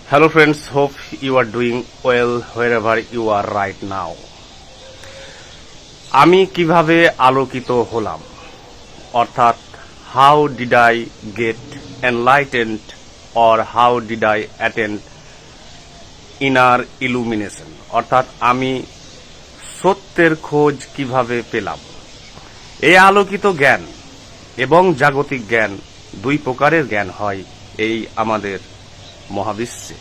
Hello friends, hope you are doing well wherever you are right now. আমি কিভাবে আলোকিত হলাম, অর্থাৎ how did I get enlightened or how did I attain inner illumination, অর্থাৎ আমি সত্যের খোঁজ কিভাবে পেলাম। এই আলোকিত জ্ঞান এবং জাগতিক জ্ঞান দুই প্রকারের জ্ঞান হয় এই আমাদের মহাবিশ্বে,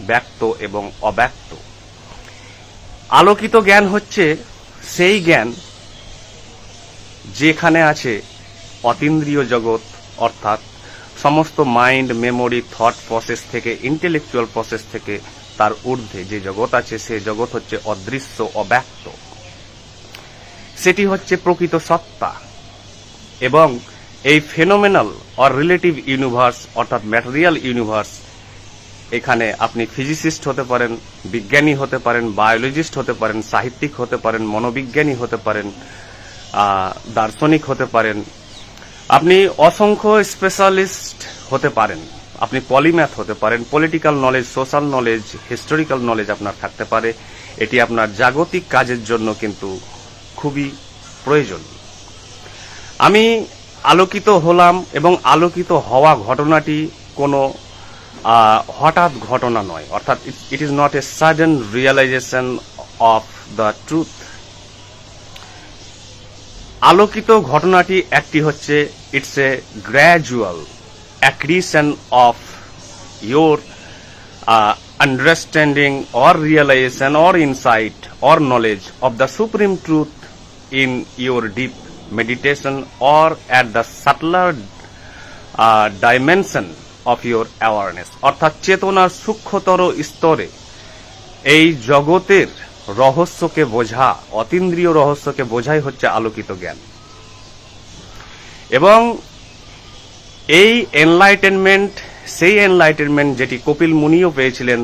ব্যক্ত এবং অব্যক্ত। আলোকিত জ্ঞান হচ্ছে সেই জ্ঞান যেখানে আছে অতীন্দ্রিয় জগৎ, অর্থাৎ সমস্ত মাইন্ড, মেমোরি, থট প্রসেস থেকে, ইন্টেলেকচুয়াল প্রসেস থেকে তার ঊর্ধ্বে যে জগৎ আছে সে জগৎ হচ্ছে অদৃশ্য, অব্যক্ত। সেটি হচ্ছে প্রকৃত সত্তা। এবং এই ফেনোমেনাল অর রিলেটিভ ইউনিভার্স অর্থাৎ ম্যাটেরিয়াল ইউনিভার্স, এখানে আপনি ফিজিসিস্ট হতে পারেন, বিজ্ঞানী হতে পারেন, বায়োলজিস্ট হতে পারেন, সাহিত্যিক হতে পারেন, মনোবিজ্ঞানী হতে পারেন, দার্শনিক হতে পারেন, আপনি অসংখ্য স্পেশালিস্ট হতে পারেন, আপনি পলিম্যাথ হতে পারেন, political knowledge, social knowledge, historical knowledge আপনার থাকতে পারে। এটি আপনার জাগতিক কাজের জন্য কিন্তু খুবই প্রয়োজন। আমি আলোকিত হলাম এবং আলোকিত হওয়া ঘটনাটি কোনো হঠাৎ ঘটনা নয়, অর্থাৎ it is not a sudden realization of the truth. আলোকিত ঘটনাটি একটি হচ্ছে it's a gradual accretion of your understanding or realization or insight or knowledge of the supreme truth in your deep meditation or at the subtler dimension of your awareness, অর্থাৎ চেতনার সূক্ষ্মতর স্তরে এই জগতের রহস্যকে বোঝা, অতীন্দ্রিয় রহস্যকে বোঝাই হচ্ছে আলোকিত জ্ঞান। এবং এই এনলাইটেনমেন্ট, সেই এনলাইটেনমেন্ট যেটি কপিল মুনিও পেয়েছিলেন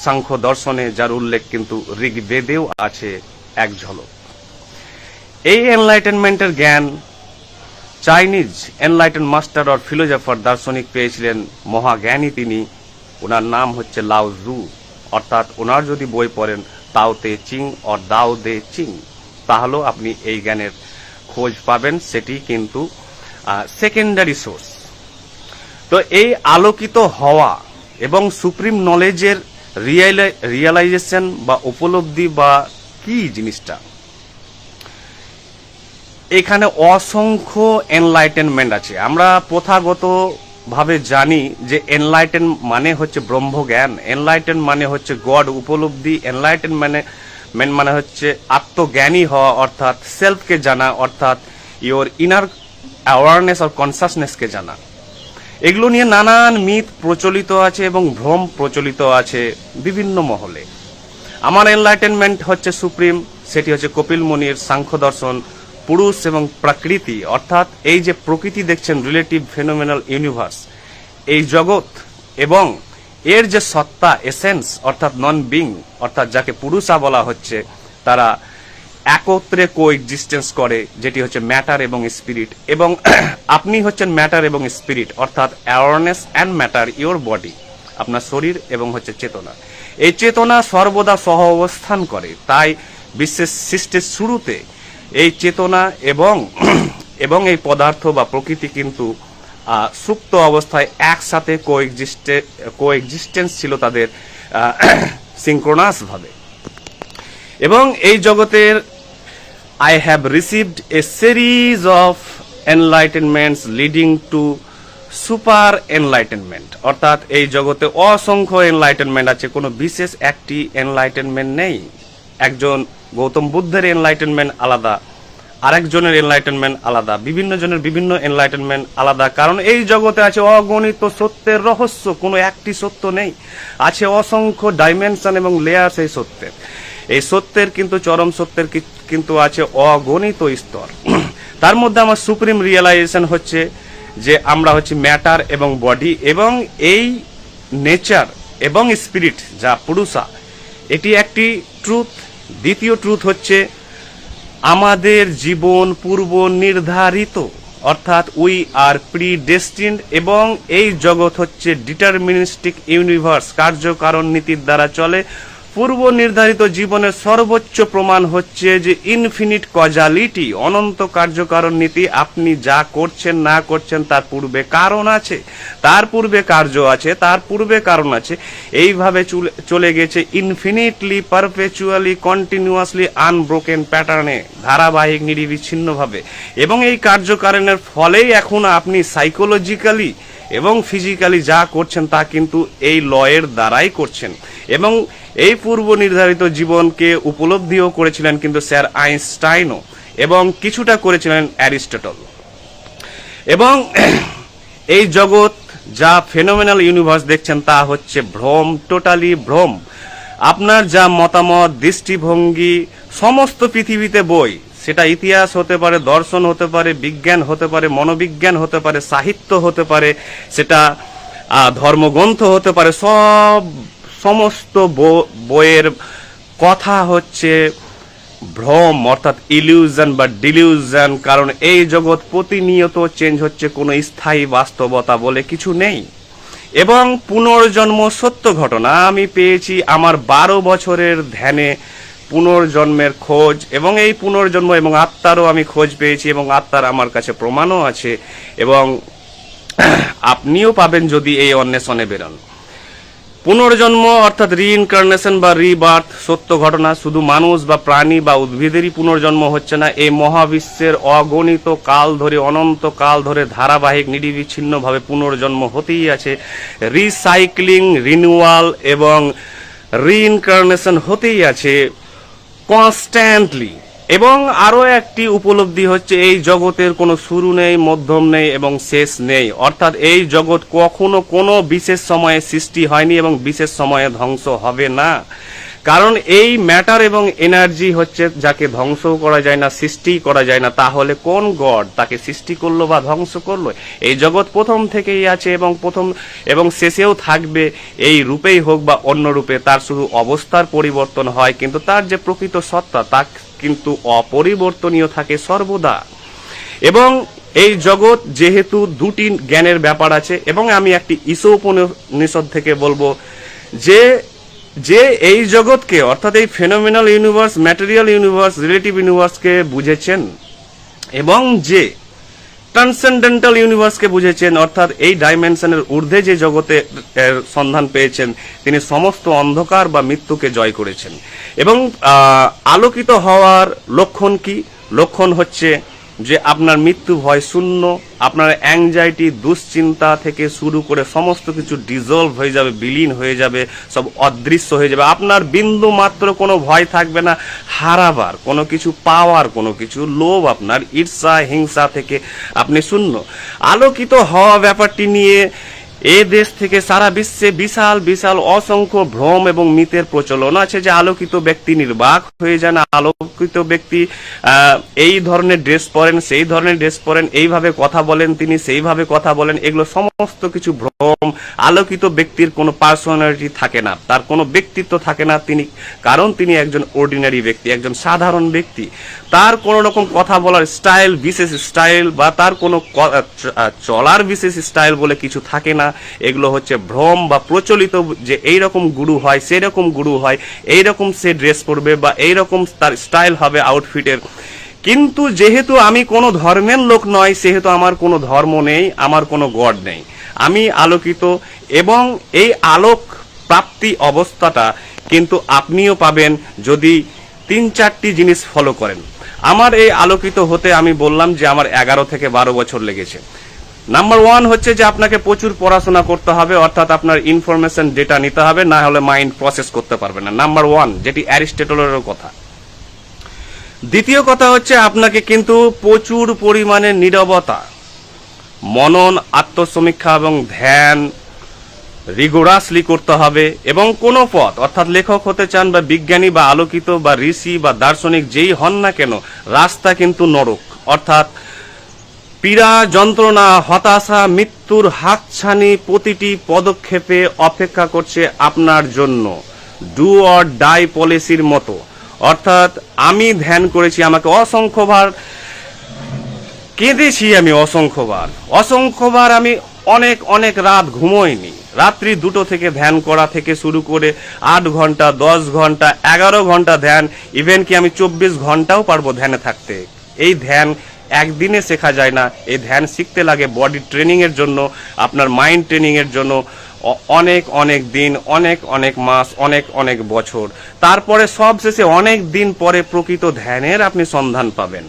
সাংখ্য দর্শনে, যার উল্লেখ কিন্তু ঋগ্বেদেও আছে এক ঝলক। এই এনলাইটেনমেন্টের জ্ঞান Chinese enlighten master or philosopher, দার্শনিক পেয়েছিলেন, মহাজ্ঞানী তিনি, ওনার নাম হচ্ছে লাও জু। অর্থাৎ ওনার যদি বই পড়েন তাও তে চিং অর দাও দে চিং, তাহলেও আপনি এই জ্ঞানের খোঁজ পাবেন। সেটি কিন্তু সেকেন্ডারি সোর্স। তো এই আলোকিত হওয়া এবং সুপ্রিম নলেজের রিয়েলাইজেশন বা উপলব্ধি বা কি জিনিসটা, এখানে অসংখ্য এনলাইটেনমেন্ট আছে। আমরা প্রথাগত ভাবে জানি যে এনলাইটেন মানে হচ্ছে ব্রহ্মজ্ঞান, এনলাইটেন মানে হচ্ছে গড উপলব্ধি, এনলাইটেন মানে হচ্ছে আত্মজ্ঞানী হওয়া, অর্থাৎ সেলফকে জানা, অর্থাৎ ইওর ইনার অ্যাওয়ারনেস অর কনসাসনেসকে জানা। এগুলো নিয়ে নানান মিথ প্রচলিত আছে এবং ভ্রম প্রচলিত আছে বিভিন্ন মহলে। আমার এনলাইটেনমেন্ট হচ্ছে সুপ্রিম, সেটি হচ্ছে কপিল মুনির সাংখ্য দর্শন, পুরুষ এবং প্রকৃতি, অর্থাৎ এই যে প্রকৃতি দেখছেন, রিলেটিভ ফেনোমেনাল ইউনিভার্স, এই জগৎ এবং এর যে সত্তা, এসেন্স অর্থাৎ নন বিং, অর্থাৎ যাকে পুরুষা বলা হচ্ছে, তারা একত্রে কোএক্সিস্টেন্স করে, যেটি হচ্ছে ম্যাটার এবং স্পিরিট। এবং আপনি হচ্ছেন ম্যাটার এবং স্পিরিট, অর্থাৎ awareness and matter, your body, আপনার শরীর এবং হচ্ছে চেতনা। এই চেতনা সর্বদা সহ অবস্থান করে। তাই বিশ্বের সৃষ্টির শুরুতে এই চেতনা এবং এই পদার্থ বা প্রকৃতি কিন্তু সুপ্ত অবস্থায় একসাথে কোএক্সিস্টেন্স ছিল তাদের সিনক্রোনাস ভাবে। এবং এই জগতের I have received a series of enlightenments leading to super enlightenment, অর্থাৎ এই জগতে অসংখ্য এনলাইটেনমেন্ট আছে, কোনো বিশেষ একটি এনলাইটেনমেন্ট নেই। একজন গৌতম বুদ্ধের এনলাইটেনমেন্ট আলাদা, আরেকজনের এনলাইটেনমেন্ট আলাদা, বিভিন্ন জনের বিভিন্ন এনলাইটেনমেন্ট আলাদা। কারণ এই জগতে আছে অগণিত সত্যের রহস্য, কোনো একটি সত্য নেই, আছে অসংখ্য ডাইমেনশন এবং লেয়ার সেই সত্যের। এই সত্যের কিন্তু চরম সত্যের কিন্তু আছে অগণিত স্তর। তার মধ্যে আমার সুপ্রিম রিয়েলাইজেশন হচ্ছে যে আমরা হচ্ছে ম্যাটার এবং বডি, এবং এই নেচার এবং স্পিরিট যা পুরুষা, এটি একটি ট্রুথ। দ্বিতীয় ট্রুথ হচ্ছে আমাদের জীবন পূর্ব নির্ধারিত, অর্থাৎ উই আর প্রিডেস্টিনড, এবং এই জগৎ হচ্ছে ডিটারমিনিস্টিক ইউনিভার্স, কার্যকারণ নীতির দ্বারা চলে। পূর্ব নির্ধারিত জীবনের সর্বোচ্চ প্রমাণ হচ্ছে যে ইনফিনিট কজালিটি, অনন্ত কার্যকারণ নীতি। আপনি যা করছেন না করছেন তার পূর্বে কারণ আছে, তার পূর্বে কার্য আছে, তার পূর্বে কারণ আছে। এইভাবে চলে গেছে ইনফিনিটলি, পারপেচুয়ালি, কন্টিনিউয়াসলি, আনব্রোকেন প্যাটার্নে, ধারাবাহিক নিরবিচ্ছিন্নভাবে। এবং এই কার্যকারণের ফলেই এখন আপনি সাইকোলজিক্যালি এবং ফিজিক্যালি যা করছেন তা কিন্তু এই লয়ের দ্বারাই করছেন। এবং এই পূর্ব নির্ধারিত জীবনকে উপলব্ধিও করেছিলেন কিন্তু স্যার আইনস্টাইনও, এবং কিছুটা করেছিলেন অ্যারিস্টটল। এবং এই জগৎ যা ফেনোমেনাল ইউনিভার্স দেখছেন তা হচ্ছে ভ্রম, টোটালি ভ্রম। আপনার যা মতামত, দৃষ্টিভঙ্গি, সমস্ত পৃথিবীতে বই, সেটা ইতিহাস হতে পারে, দর্শন হতে পারে, বিজ্ঞান হতে পারে, মনোবিজ্ঞান হতে পারে, সাহিত্য হতে পারে, সেটা ধর্মগ্রন্থ হতে পারে, সমস্ত বইয়ের কথা হচ্ছে ভ্রম, অর্থাৎ ইলিউশন বা ডিলিউশন। কারণ এই জগৎ প্রতিনিয়ত চেঞ্জ হচ্ছে, কোনো স্থায়ী বাস্তবতা বলে কিছু নেই। এবং পুনর্জন্ম সত্য ঘটনা। আমি পেয়েছি আমার 12 বছরের ধ্যানে পুনর্জন্মের খোঁজ, এবং এই পুনর্জন্ম এবং আত্মারও আমি খোঁজ পেয়েছি, এবং আত্মার আমার কাছে প্রমাণও আছে, এবং আপনিও পাবেন যদি এই অন্বেষণে বেরোন। পুনর্জন্ম অর্থাৎ রিইনকার্নেশন বা রিবার্থ সত্য ঘটনা। শুধু মানুষ বা প্রাণী বা উদ্ভিদেরই পুনর্জন্ম হচ্ছে না, এই মহাবিশ্বের অগণিত কাল ধরে, অনন্ত কাল ধরে ধারাবাহিক নিরবিচ্ছিন্নভাবে পুনর্জন্ম হতেই আছে। রিসাইক্লিং, রিনিউয়াল এবং রিইনকার্নেশন হতেই আছে কনস্ট্যান্টলি। এবং আরো একটি উপলব্ধি হচ্ছে এই জগতের কোনো শুরু নেই, মধ্যম নেই এবং শেষ নেই। অর্থাৎ এই জগৎ কখনো কোনো বিশেষ সময়ে সৃষ্টি হয়নি এবং বিশেষ সময়ে ধ্বংস হবে না। কারণ এই ম্যাটার এবং এনার্জি হচ্ছে যাকে ধ্বংস করা যায় না, সৃষ্টি করা যায় না। তাহলে কোন গড তাকে সৃষ্টি করলো বা ধ্বংস করলো? এই জগৎ প্রথম থেকেই আছে এবং শেষেও থাকবে, এই রূপেই হোক বা অন্য রূপে। তার শুধু অবস্থার পরিবর্তন হয়, কিন্তু তার যে প্রকৃত সত্তা তা কিন্তু অপরিবর্তনীয় থাকে সর্বদা। এবং এই জগৎ যেহেতু দুটি জ্ঞানের ব্যাপার আছে, এবং আমি একটি ঈশোপনিষদ থেকে বলবো যে এই জগৎকে, অর্থাৎ এই phenomenal universe, material universe, relative ইউনিভার্সকে বুঝেছেন, এবং যে ট্রান্সেন্ডেন্টাল ইউনিভার্সকে বুঝেছেন, অর্থাৎ এই ডাইমেনশনের ঊর্ধ্বে যে জগতে সন্ধান পেয়েছেন, তিনি সমস্ত অন্ধকার বা মৃত্যুকে জয় করেছেন। এবং আলোকিত হওয়ার লক্ষণ কি? লক্ষণ হচ্ছে যে আপনার মৃত্যু ভয় শূন্য, আপনার অ্যাংজাইটি, দুশ্চিন্তা থেকে শুরু করে সমস্ত কিছু ডিজলভ হয়ে যাবে, বিলীন হয়ে যাবে, সব অদৃশ্য হয়ে যাবে। আপনার বিন্দু মাত্র কোনো ভয় থাকবে না হারাবার, কোনো কিছু পাওয়ার, কোনো কিছু লোভ, আপনার ঈর্ষা, হিংসা থেকে আপনি শূন্য। আলোকিত হওয়া ব্যাপারটি নিয়ে এ দেশ থেকে সারা বিশ্বে বিশাল বিশাল অসংখ্য ভ্রম এবং মিথের প্রচলন আছে, যে আলোকিত ব্যক্তি নির্বাক হয়ে যান, আলোকিত ব্যক্তি এই ধরনের ড্রেস পরেন, সেই ধরনের ড্রেস পরেন, এইভাবে কথা বলেন, তিনি সেইভাবে কথা বলেন। এগুলো সমস্ত কিছু ভ্রম। আলোকিত ব্যক্তির কোনো পার্সোনালিটি থাকে না, তার কোনো ব্যক্তিত্ব থাকে না, কারণ তিনি একজন অর্ডিনারি ব্যক্তি, একজন সাধারণ ব্যক্তি। তার কোন রকম কথা বলার স্টাইল, বিশেষ স্টাইল, বা তার কোনো চলার বিশেষ স্টাইল বলে কিছু থাকে না। এগুলো হচ্ছে ভ্রম বা প্রচলিত, যে এইরকম গুরু হয়, সেই রকম গুরু হয়, এইরকম সে ড্রেস পরবে বা এইরকম তার স্টাইল হবে আউটফিটের। কিন্তু যেহেতু আমি কোনো ধর্মের লোক নয়, সেহেতু আমার কোনো ধর্ম নেই, আমার কোনো গড নেই, আমি আলোকিত। এবং এই আলোক প্রাপ্তি অবস্থাটা কিন্তু আপনিও পাবেন যদি 3-4টি জিনিস ফলো করেন। আমার এই আলোকিত হতে আমি বললাম যে আমার 11 থেকে 12 বছর লেগেছে। নাম্বার 1 হচ্ছে যে আপনাকে প্রচুর পড়াশোনা করতে হবে, অর্থাৎ আপনার ইনফরমেশন ডেটা নিতে হবে, না হলে মাইন্ড প্রসেস করতে পারবে না। নাম্বার 1, যেটি অ্যারিস্টটলের কথা। দ্বিতীয় কথা হচ্ছে আপনাকে কিন্তু প্রচুর পরিমাণে নীরবতা, মনন, আত্মসমীক্ষা এবং ধ্যান রিগোরাসলি করতে হবে। এবং কোনো পথ, অর্থাৎ লেখক হতে চান বা বিজ্ঞানী বা আলোকিত বা ঋষি বা দার্শনিক যেই হন না কেন, রাস্তা কিন্তু নরক। অর্থাৎ পীড়া, যন্ত্রণা, হতাশা, মৃত্যুর হাতছানি প্রতিটি পদক্ষেপে অপেক্ষা করছে আপনার জন্য, ডু অর ডাই পলিসির মতো। অর্থাৎ আমি ধ্যান করেছি, আমাকে অসংখ্যবার কেঁদেছি আমি অসংখ্যবার আমি অনেক অনেক রাত ঘুমোইনি। রাত্রি 2টো থেকে ধ্যান করা থেকে শুরু করে 8 ঘন্টা, 10 ঘন্টা, 11 ঘন্টা ধ্যান, ইভেন কি আমি 24 ঘন্টাও পারবো ধ্যানে থাকতে। এই ধ্যান একদিনে শেখা যায় না, এই ধ্যান শিখতে লাগে বডি ট্রেনিং এর জন্য, আপনার মাইন্ড ট্রেনিং এর জন্য অনেক অনেক দিন, অনেক অনেক মাস, অনেক অনেক বছর। তারপরে সবশেষে অনেক দিন পরে প্রকৃত ধ্যানের আপনি সন্ধান পাবেন।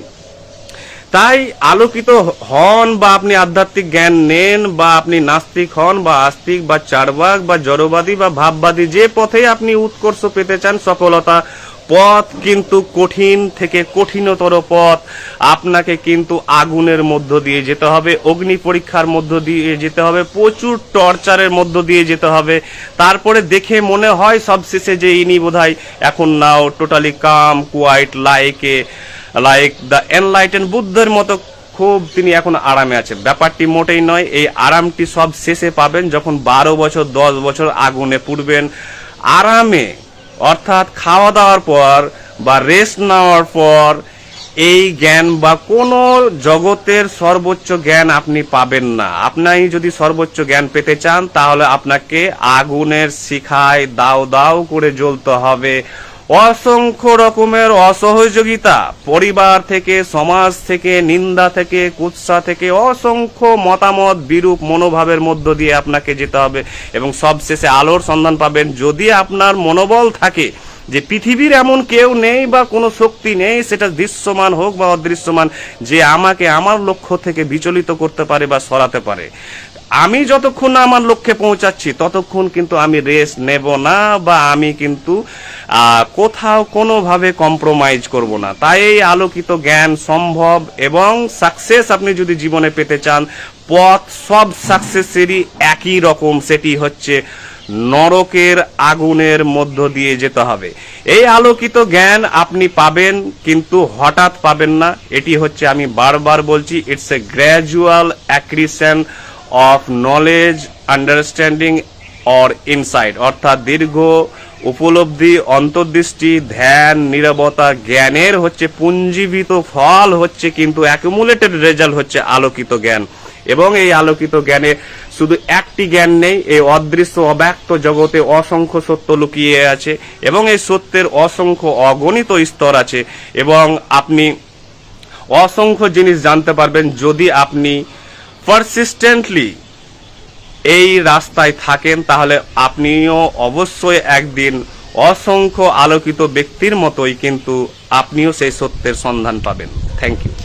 তাই আলোকিত হন বা আপনি আধ্যাত্মিক জ্ঞান নেন, বা আপনি নাস্তিক হন বা আস্তিক বা চার্বাক বা জড়বাদী বা ভাববাদী, যে পথে আপনি উৎকর্ষ পেতে চান, সফলতা, পথ কিন্তু কঠিন থেকে কঠিনতর পথ। আপনাকে কিন্তু আগুনের মধ্য দিয়ে যেতে হবে, অগ্নি পরীক্ষার মধ্য দিয়ে যেতে হবে, প্রচুর টর্চারের মধ্য দিয়ে যেতে হবে। তারপরে দেখে মনে হয় সবশেষে যে ইনি বোধহয় এখন now totally come quite like the enlighten বুদ্ধের মতো খুব তিনি এখন আরামে আছেন। ব্যাপারটি মোটেই নয়। এই আরামটি সব শেষে পাবেন যখন 12 বছর 10 বছর আগুনে পুড়বেন আরামে, অর্থাৎ খাওয়া দাওয়ার পর বা রেস্ট নেওয়ার পর। এই জ্ঞান বা কোন জগতের সর্বোচ্চ জ্ঞান আপনি পাবেন না। আপনি যদি সর্বোচ্চ জ্ঞান পেতে চান তাহলে আপনাকে আগুনের শিখায় দাও দাও করে জ্বলতে হবে। অসংখ্য রকমের অসহযোগিতা, পরিবার থেকে, সমাজ থেকে, নিন্দা থেকে, কুৎসা থেকে, অসংখ্য মতামত, বিরূপ মনোভাবের মধ্য দিয়ে আপনাকে যেতে হবে এবং সবশেষে আলোর সন্ধান পাবেন যদি আপনার মনোবল থাকে যে পৃথিবীর এমন কেউ নেই বা কোনো শক্তি নেই, সেটা দৃশ্যমান হোক বা অদৃশ্যমান, যে আমাকে আমার লক্ষ্য থেকে বিচলিত করতে পারে বা সরাতে পারে। আমি যতক্ষণ না আমার লক্ষ্যে পৌঁছাচ্ছি ততক্ষণ কিন্তু আমি রেস্ট নেব না, বা আমি কিন্তু কোথাও কোনোভাবে কম্প্রোমাইজ করব না। তাই এই আলোকিত জ্ঞান সম্ভব, এবং সাকসেস আপনি যদি জীবনে পেতে চান, পথ সব সাকসেসেরই একই রকম, সেটি হচ্ছে নরকের আগুনের মধ্য দিয়ে যেতে হবে। এই আলোকিত জ্ঞান আপনি পাবেন, কিন্তু হঠাৎ পাবেন না। এটি হচ্ছে, আমি বারবার বলছি, it's a gradual accretion of knowledge, understanding or insight, অর্থাৎ দীর্ঘ উপলব্ধি, অন্তর্দৃষ্টি, ধ্যান, নীরবতা, জ্ঞানের হচ্ছে পুঞ্জীভূত ফল হচ্ছে, কিন্তু অ্যাকুমুলেটেড রেজাল্ট হচ্ছে আলোকিত জ্ঞান। এবং এই আলোকিত জ্ঞানে শুধু একটি জ্ঞান নেই, এই অদৃশ্য অব্যক্ত জগতে অসংখ্য সত্য লুকিয়ে আছে, এবং এই সত্যের অসংখ্য অগণিত স্তর আছে, এবং আপনি অসংখ্য জিনিস জানতে পারবেন যদি আপনি পারসিস্টেন্টলি এই রাস্তায় থাকেন। তাহলে আপনিও অবশ্যই একদিন অসংখ্য আলোকিত ব্যক্তির মতোই কিন্তু আপনিও সেই সত্যের সন্ধান পাবেন। Thank you.